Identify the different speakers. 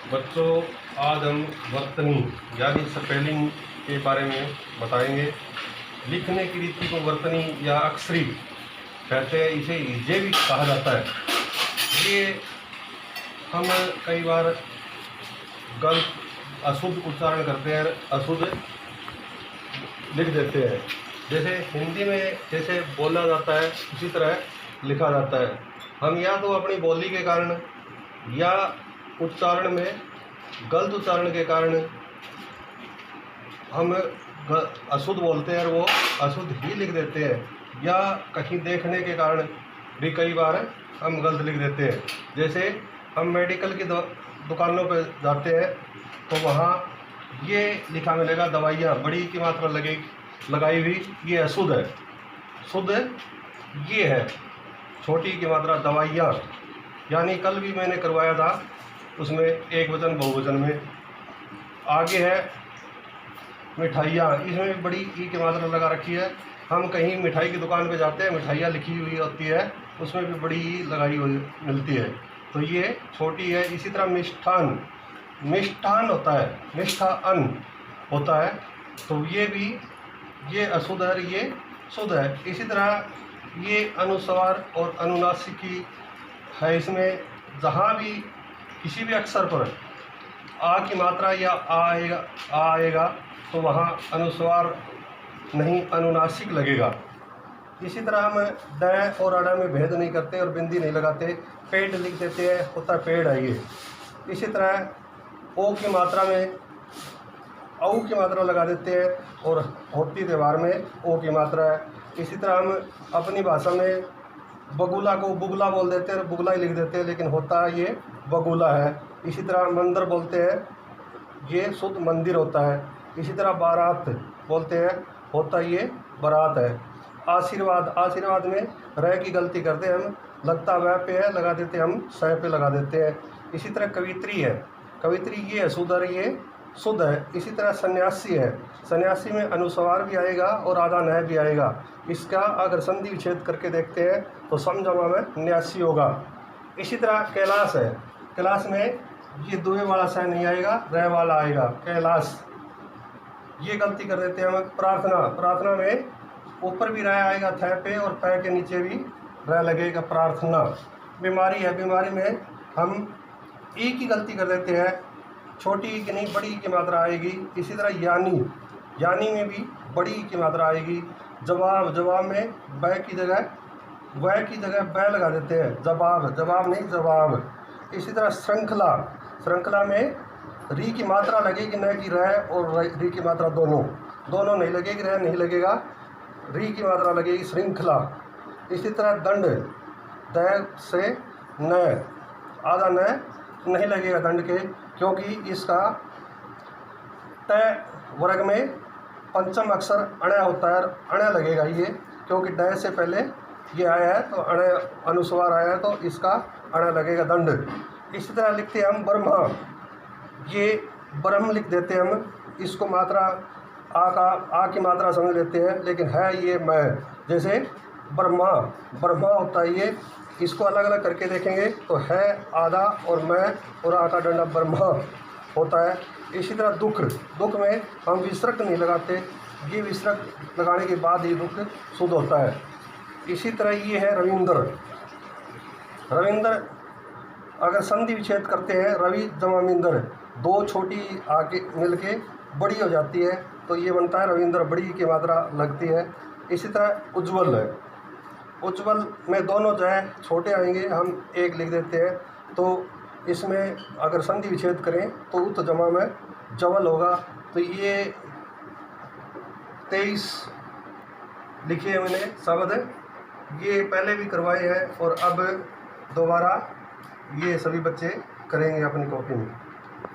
Speaker 1: बच्चों, आज हम वर्तनी यानी स्पेलिंग के बारे में बताएंगे। लिखने की रीति को वर्तनी या अक्षरी कहते हैं। इसे ये भी कहा जाता है। ये हम कई बार गलत अशुद्ध उच्चारण करते हैं, अशुद्ध लिख देते हैं। जैसे हिंदी में जैसे बोला जाता है उसी तरह लिखा जाता है। हम या तो अपनी बोली के कारण या उच्चारण में गलत उच्चारण के कारण हम अशुद्ध बोलते हैं और वो अशुद्ध ही लिख देते हैं, या कहीं देखने के कारण भी कई बार हम गलत लिख देते हैं। जैसे हम मेडिकल की दुकानों पर जाते हैं तो वहाँ ये लिखा मिलेगा दवाइयाँ, बड़ी की मात्रा लगाई हुई, ये अशुद्ध है। शुद्ध ये है छोटी की मात्रा दवाइयाँ। यानी कल भी मैंने करवाया था, उसमें एक वचन बहुवचन में। आगे है मिठाइयाँ, इसमें भी बड़ी ई की मात्रा लगा रखी है। हम कहीं मिठाई की दुकान पे जाते हैं, मिठाइयाँ लिखी हुई होती है, उसमें भी बड़ी ई लगाई हुई मिलती है, तो ये छोटी है। इसी तरह मिष्ठान, मिष्ठान होता है, मिष्ठा अन्न होता है, तो ये भी ये अशुद्ध है, ये शुद्ध है। इसी तरह ये अनुस्वार और अनुनासिकी है। इसमें जहाँ भी किसी भी अक्षर पर आ की मात्रा या आएगा तो वहाँ अनुस्वार नहीं, अनुनासिक लगेगा। इसी तरह हम ड और अड़ में भेद नहीं करते और बिंदी नहीं लगाते, पेड़ लिख देते हैं, होता है पेड़ है ये। इसी तरह ओ की मात्रा में औ की मात्रा लगा देते हैं और होती त्यौहार में ओ की मात्रा है। इसी तरह हम अपनी भाषा में बगुला को बुगला बोल देते हैं और बुगला ही लिख देते हैं, लेकिन होता है ये बगुला है। इसी तरह मंदिर बोलते हैं, ये शुद्ध मंदिर होता है। इसी तरह बारात बोलते हैं, होता ये बारात है। आशीर्वाद, आशीर्वाद में रह की गलती करते हैं हम, लगता वह पे है लगा देते हम सह पे लगा देते हैं। इसी तरह कवित्री है, कवित्री ये अशुद्ध है, ये शुद्ध है। इसी तरह सन्यासी है, सन्यासी में अनुस्वार भी आएगा और आधा नय भी आएगा। इसका अगर संधि विच्छेद करके देखते हैं तो समझमा में न्यासी होगा। इसी तरह कैलाश है, कैलाश में ये दुए वाला सह नहीं आएगा, रह वाला आएगा, कैलाश। ये गलती कर देते हैं हम। प्रार्थना, प्रार्थना में ऊपर भी रह आएगा थ पे और पै के नीचे भी रह लगेगा, प्रार्थना। बीमारी है, बीमारी में हम ई की गलती कर देते हैं, छोटी ई की नहीं बड़ी ई की मात्रा आएगी। इसी तरह यानी, यानी में भी बड़ी ई की मात्रा आएगी। जवाब, जवाब में बै की जगह वह की जगह बै लगा देते हैं, जवाब, जवाब नहीं जवाब। इसी तरह श्रृंखला, श्रृंखला में री की मात्रा लगेगी, न की रह और री की मात्रा दोनों नहीं लगेगी, रह नहीं लगेगा, री की मात्रा लगेगी, श्रृंखला। इसी तरह दंड, द से न, आधा न नहीं लगेगा दंड के, क्योंकि इसका ट वर्ग में पंचम अक्षर अण होता है, अण लगेगा ये, क्योंकि ड से पहले ये आया है तो अण अनुस्वार आया है, तो इसका अण लगेगा दंड। इसी तरह लिखते हैं हम ब्रह्मा, ये ब्रह्म लिख देते हैं हम, इसको मात्रा आ की मात्रा समझ लेते हैं, लेकिन है ये मैं। जैसे ब्रह्मा, ब्रह्मा होता है ये, इसको अलग अलग करके देखेंगे तो है आधा और मैं और आ का डंडा ब्रह्मा होता है। इसी तरह दुख, दुख में हम विसर्ग नहीं लगाते, ये विसर्ग लगाने के बाद ही दुख शुद्ध होता है। इसी तरह ये है रविंद्र, रविंद्र अगर संधि विच्छेद करते हैं, रवि जमा मिंदर, दो छोटी आगे मिलके बड़ी हो जाती है, तो ये बनता है रविंद्र, बड़ी की मात्रा लगती है। इसी तरह उज्ज्वल है, उज्ज्वल में दोनों जो है छोटे आएंगे, हम एक लिख देते हैं, तो इसमें अगर संधि विच्छेद करें तो उत जमा में जवल होगा। तो ये 23 लिखे हैं मैंने शब्द, ये पहले भी करवाए हैं और अब दोबारा ये सभी बच्चे करेंगे अपनी कॉपी में।